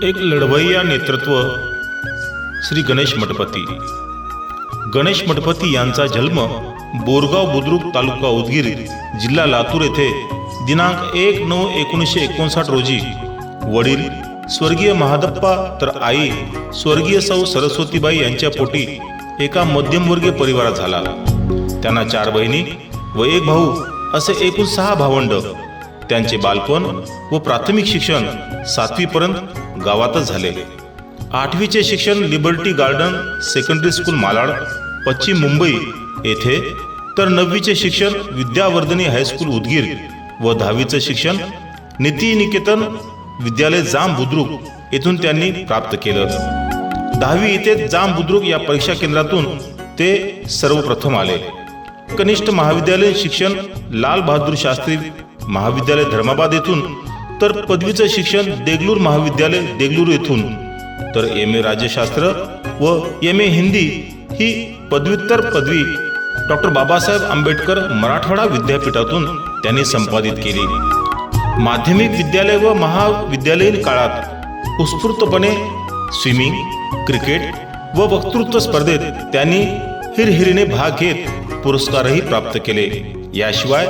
एक लढवय्या नेतृत्व श्री गणेश मठपती. गणेश मठपती यांचा जन्म बोरगाव बुद्रुक, तालुका उदगीर, जिल्हा लातूर येथे दिनांक 1/9/1959 रोजी वडील स्वर्गीय महादप्पा तर आई स्वर्गीय सौ सरस्वतीबाई यांच्या पोटी एका मध्यमवर्गीय परिवारात झाला. त्यांना 4 बहिणी व 1 भाऊ असे एकूण 6 भावंड. त्यांचे बालपण व प्राथमिक शिक्षण 7वी पर्यंत गावातच झाले. 8वीचे शिक्षण liberty garden secondary school Malad, पश्चिम मुंबई येथे, तर 9वीचे शिक्षण विद्यावर्धिनी हायस्कूल उदगीर व 10वीचे शिक्षण नीती निकेतन विद्यालय जाम बुद्रुक येथून त्यांनी प्राप्त केलं. 10वी येथे जाम बुद्रुक या परीक्षा केंद्रातून ते सर्वप्रथम आले. कनिष्ठ महाविद्यालय शिक्षण लाल बहादूर शास्त्री महाविद्यालय धर्माबाद येथून, तर पदवीचे शिक्षण देगलूर महाविद्यालय देगलूर येथून, तर MA राज्यशास्त्र व MA हिंदी ही पदव्युत्तर पदवी डॉक्टर बाबासाहेब आंबेडकर मराठवाडा विद्यापीठातून त्यांनी संपादित केली. माध्यमिक विद्यालय व महाविद्यालयीन काळात उत्स्फूर्तपणे स्विमिंग, क्रिकेट व वक्तृत्व स्पर्धेत त्यांनी हिरहिरीने भाग घेत पुरस्कारही प्राप्त केले. याशिवाय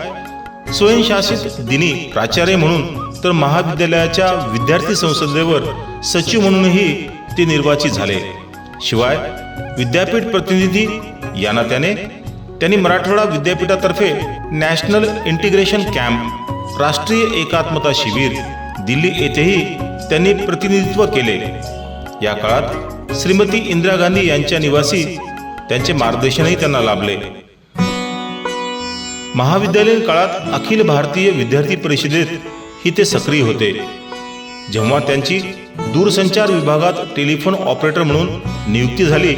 स्वयंशासित दिनी प्राचार्य म्हणून, तर महाविद्यालयाच्या विद्यार्थी संसदेवर सचिव म्हणूनही ते निर्वाचित झाले. शिवाय विद्यापीठ प्रतिनिधी या नात्याने त्यांनी मराठवाडा विद्यापीठातर्फे नॅशनल इंटिग्रेशन कॅम्प, राष्ट्रीय एकात्मता शिबिर दिल्ली येथेही त्यांनी प्रतिनिधित्व केले. या काळात श्रीमती इंदिरा गांधी यांच्या निवासी त्यांचे मार्गदर्शनही त्यांना लाभले. महाविद्यालयीन काळात अखिल भारतीय विद्यार्थी परिषदेत ही ते सक्रिय होते. जेव्हा त्यांची दूरसंचार विभागात टेलिफोन ऑपरेटर म्हणून नियुक्ती झाली,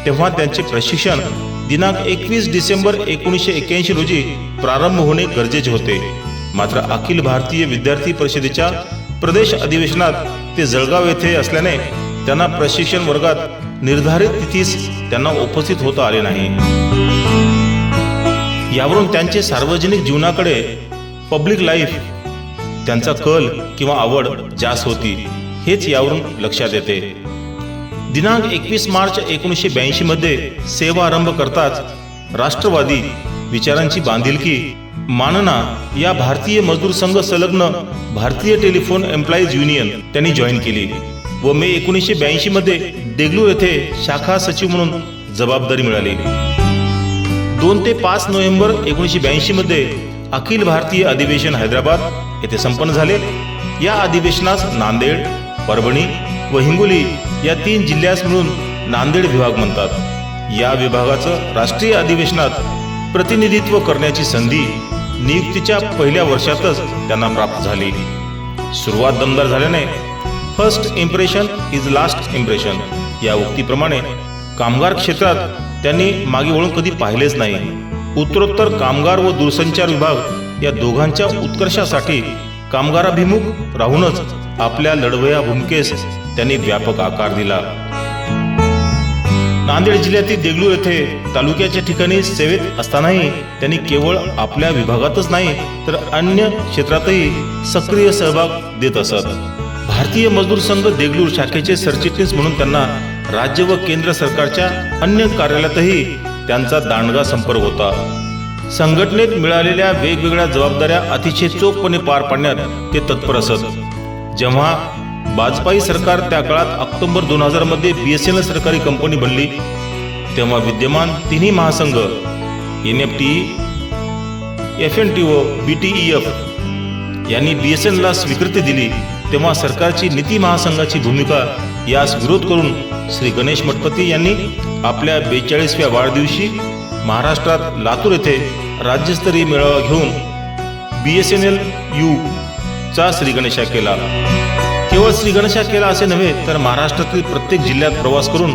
तेव्हा त्यांचे प्रशिक्षण दिनांक 21 डिसेंबर 1981 रोजी प्रारंभ होणे गरजेचे होते. मात्र अखिल भारतीय विद्यार्थी परिषदेच्या प्रदेश अधिवेशनात ते जळगाव येथे असल्याने त्यांना प्रशिक्षण वर्गात निर्धारित तिथीस त्यांना उपस्थित होता आले नाही. यावरून त्यांचे सार्वजनिक जीवनाकडे, पब्लिक लाईफ, त्यांचा कल किंवा आवड जास्त होती, हेच यावरून लक्षात येते. दिनांक 21 मार्च 1982 मध्ये सेवा आरंभ करताच राष्ट्रवादी विचारांची बांधिलकी मानना या भारतीय मजदूर संघ संलग्न भारतीय टेलिफोन एम्प्लॉईज युनियन त्यांनी जॉईन केली व मे 1982 मध्ये देगलूर येथे शाखा सचिव म्हणून जबाबदारी मिळाली. 2 ते 5 नोव्हेंबर 1982 मध्ये अखिल भारतीय अधिवेशन हैदराबाद येथे संपन्न झाले. या अधिवेशनास नांदेड, परभणी व हिंगोली या 3 जिल्ह्यास मिळून नांदेड विभाग म्हणतात. या विभागाचं राष्ट्रीय अधिवेशनात प्रतिनिधित्व करण्याची संधी नियुक्तीच्या पहिल्या वर्षातच त्यांना प्राप्त झाली. सुरुवात दमदार झाल्याने first impression is last impression या उक्तीप्रमाणे कामगार क्षेत्रात त्यांनी मागे वळून कधी पाहिलेच नाही. उत्तरोत्तर कामगार व दूरसंचार विभाग या दोघांच्या उत्कर्षासाठी कामगाराभिमुख राहूनच आपल्या लढवय्या भूमिकेस त्यांनी व्यापक आकार दिला. नांदेड जिल्ह्यातील देगलूर येथे तालुक्याच्या ठिकाणी सेवेत असतानाही त्यांनी केवळ आपल्या विभागातच नाही तर अन्य क्षेत्रातही सक्रिय सहभाग देत असत. भारतीय मजदूर संघ देगलूर शाखेचे सरचिटणीस म्हणून त्यांना राज्य व केंद्र सरकारच्या अन्य कार्यालयातही त्यांचा दांडगा संपर्क होता. संघटनेत मिळालेल्या वेगवेगळ्या जबाबदाऱ्या अतिशय चोखपणे पार पाडण्यात ते तत्पर असत. जेव्हा वाजपेयी सरकार त्या काळात ऑक्टोबर 2000 मध्ये BSNL सरकारी कंपनी बनली, तेव्हा विद्यमान तिन्ही महासंघ NFTE, FNT व BTEF यांनी BSNL ला स्वीकृती दिली. तेव्हा सरकारची नीती महासंघाची भूमिका यास विरोध करून श्री गणेश मठपती यांनी आपल्या 42व्या वाढदिवशी महाराष्ट्रात लातूर येथे राज्यस्तरीय मेळावा घेऊन BSNL U चा श्री गणेशा केला. केवळ श्री गणेशा केला असे नव्हे तर महाराष्ट्रातील प्रत्येक जिल्ह्यात प्रवास करून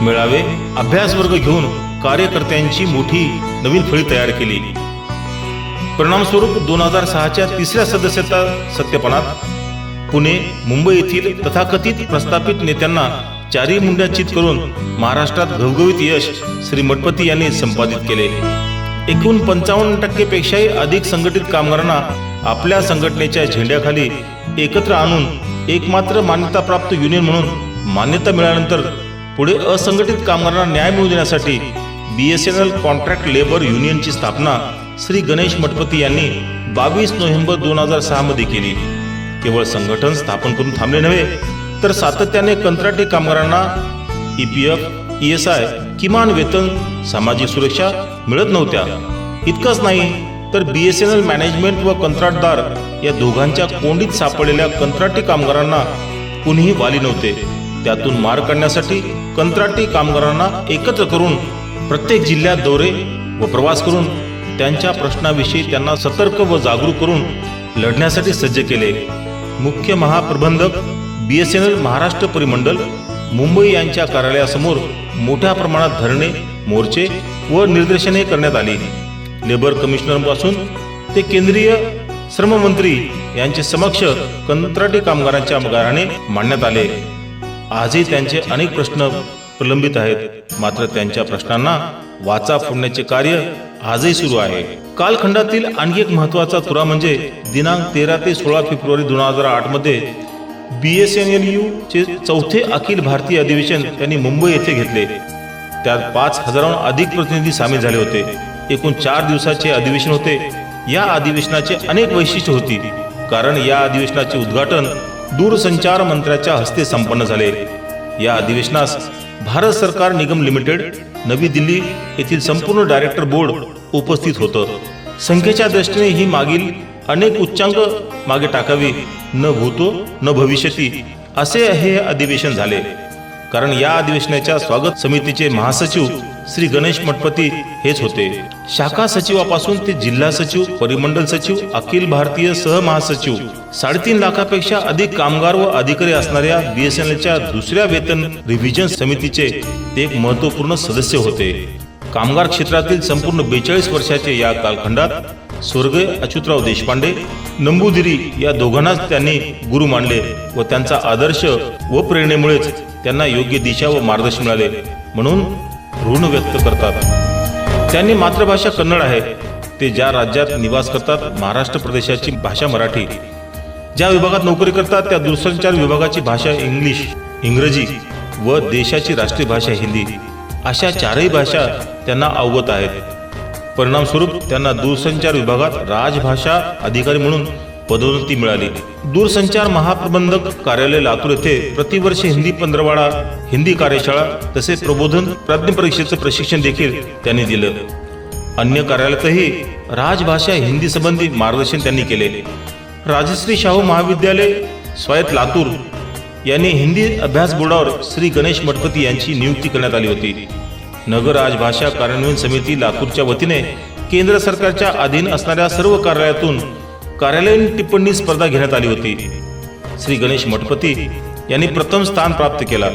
मेळावे, अभ्यास वर्ग घेऊन कार्यकर्त्यांची मोठी नवीन फळी तयार केली. परिणामस्वरूप 2006च्या तिसऱ्या सदस्यता सत्यापनात पुणे मुंबई येथील तथाकथित प्रस्थापित नेत्यांना चारी मुंड्या चित करून महाराष्ट्रात घवघवीत यश श्री मठपती यांनी संपादित केले. एकूण 55% पेक्षाही अधिक संघटित कामगारांना आपल्या संघटनेच्या झेंड्याखाली एकत्र आणून एकमात्र मान्यताप्राप्त युनियन म्हणून मान्यता मिळाल्यानंतर पुढे असंघटित कामगारांना न्याय मिळवून देण्यासाठी BSNL कॉन्ट्रॅक्ट लेबर युनियनची स्थापना श्री गणेश मठपती यांनी 22 नोव्हेंबर 2006 मध्ये केली. केवळ संघटन स्थापन करून थांबले नव्हे तर सातत्याने कंत्राटी कामगारांना EPF, ESI, किमान वेतन, सामाजिक सुरक्षा मिळत नव्हत्या. इतकंच नाही तर BSNL मॅनेजमेंट व कंत्राटदार या दोघांच्या कोंडीत सापडलेल्या कंत्राटी कामगारांना कुणीही वाली नव्हते. त्यातून मार्ग काढण्यासाठी कंत्राटी कामगारांना एकत्र करून प्रत्येक जिल्ह्यात दौरे व प्रवास करून त्यांच्या प्रश्नाविषयी त्यांना सतर्क व जागरूक करून लढण्यासाठी सज्ज केले. मुख्य महाप्रबंधक BSNL महाराष्ट्र परिमंडल मुंबई यांच्या कार्यालयासमोर मोठ्या प्रमाणात धरणे, मोर्चे व निदर्शने करण्यात आली. लेबर कमिशनरपासून ते केंद्रीय श्रममंत्री यांचे समक्ष कंत्राटी कामगारांच्या गाऱ्हाणे मांडण्यात आले. आजही त्यांचे अनेक प्रश्न प्रलंबित आहेत, मात्र त्यांच्या प्रश्नांना वाचा फोडण्याचे कार्य आजही सुरू आहे. कालखंडातील आणखी एक महत्त्वाचा तुरा म्हणजे दिनांक 13 ते 16 फेब्रुवारी 2008 मध्ये BSNLU चे चौथे अखिल भारतीय अधिवेशन त्यांनी मुंबई येथे घेतले. त्यात 5000हून अधिक प्रतिनिधी सामील झाले होते. एकूण 4 दिवसाचे अधिवेशन होते. या अधिवेशनाचे अनेक वैशिष्ट्ये होती, कारण या अधिवेशनाचे उद्घाटन दूरसंचार मंत्र्याच्या हस्ते संपन्न झाले. या अधिवेशनास भारत सरकार निगम लिमिटेड, नवी दिल्ली येथील संपूर्ण डायरेक्टर बोर्ड उपस्थित होतं. संख्येच्या दृष्टीने ही मागील अनेक उच्चांक मागे टाकावी, न भूतो न भविष्यती असे हे अधिवेशन झाले. कारण या अधिवेशनाच्या स्वागत समितीचे महासचिव श्री गणेश मठपती हेच होते. शाखा सचिवापासून ते जिल्हा सचिव, परिमंडल सचिव, अखिल भारतीय सहमहासचिव, 3.5 लाखापेक्षा अधिक कामगार व अधिकारी असणाऱ्या BSNLच्या दुसऱ्या वेतन रिव्हिजन समितीचे ते एक महत्त्वपूर्ण सदस्य होते. कामगार क्षेत्रातील संपूर्ण 42 वर्षाचे या कालखंडात स्वर्गीय अच्युतराव देशपांडे, नंबूदिरी या दोघांनाच त्यांनी गुरु मानले व त्यांचा आदर्श व प्रेरणेमुळेच त्यांना योग्य दिशा व मार्गदर्शन मिळाले म्हणून ऋण व्यक्त करतात. त्यांनी मातृभाषा कन्नड आहे. ते ज्या राज्यात निवास करतात महाराष्ट्र प्रदेशाची भाषा मराठी, ज्या विभागात नोकरी करतात त्या दूरसंचार विभागाची भाषा इंग्रजी व देशाची राष्ट्रीय भाषा हिंदी अशा 4ही भाषा त्यांना अवगत आहेत. परिणामस्वरूप त्यांना दूरसंचार विभागात राजभाषा अधिकारी म्हणून पदोन्नती मिळाली. दूरसंचार महाप्रबंधक कार्यालय लातूर येथे प्रतिवर्षी हिंदी पंधरवाडा, हिंदी कार्यशाळा तसेच प्रबोधन प्राज्ञपरीक्षेचे प्रशिक्षण देखील त्यांनी दिलं. अन्य कार्यालयातही राजभाषा हिंदी संबंधी मार्गदर्शन त्यांनी केले. राजश्री शाहू महाविद्यालय स्वायत्त लातूर यांनी हिंदी अभ्यास बोर्डावर श्री गणेश मठपती यांची नियुक्ती करण्यात आली होती. नगर राजभाषा कार्यान्वयन समिती लातूरच्या वतीने केंद्र सरकारच्या अधीन असणाऱ्या सर्व कार्यालयातून कार्यालयीन टिप्पणी स्पर्धा घेण्यात आली होती. श्री गणेश मठपती यांनी प्रथम स्थान प्राप्त केला.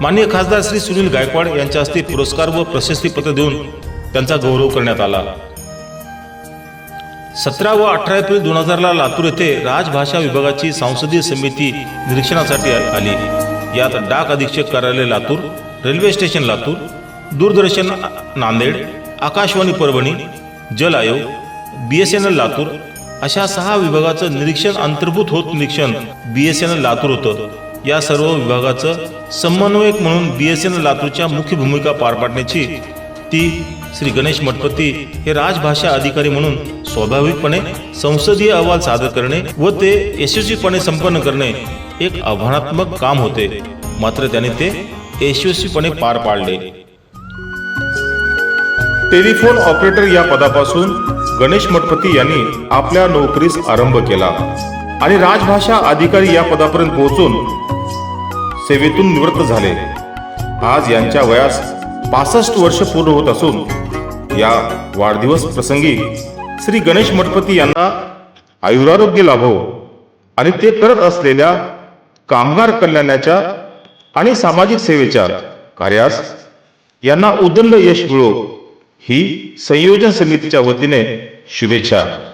माननीय खासदार श्री सुनील गायकवाड यांच्या हस्ते पुरस्कार व प्रशस्तीपत्र देऊन त्यांचा गौरव करण्यात आला. 17 व 18 एप्रिल 2000 लातूर येथे राजभाषा विभागाची संसदीय समिती निरीक्षणासाठी आली. यात डाक अधीक्षक कार्यालय लातूर, रेल्वे स्टेशन लातूर, दूरदर्शन नांदेड, आकाशवाणी परभणी, जल आयोग, BSNL लातूर अशा 6 विभागाचं निरीक्षण अंतर्भूत होत निरीक्षण BSNL लातूर होतं. या सर्व विभागाचं समन्वयक म्हणून BSNL लातूरच्या मुख्य भूमिका पार पाडण्याची ती श्री गणेश मठपती हे राजभाषा अधिकारी म्हणून स्वाभाविकपणे संसदीय अहवाल सादर करणे व ते यशस्वीपणे संपन्न करणे एक आव्हानात्मक काम होते. मात्र त्याने ते यशस्वीपणे पार पाडले. टेलिफोन ऑपरेटर या पदापासून गणेश मठपती यांनी आपल्या नोकरीस आरंभ केला आणि राजभाषा अधिकारी या पदापर्यंत पोहोचून सेवेतून निवृत्त झाले. आज यांच्या वयास 65 वर्ष पूर्ण होत असून या वाढदिवस प्रसंगी श्री गणेश मठपती यांना आयुरारोग्य लाभो आणि ते करत असलेल्या कामगार कल्याणाच्या आणि सामाजिक सेवेच्या कार्यास यांना उदंड यश मिळो ही संयोजन समितीच्या वतीने शुभेच्छा.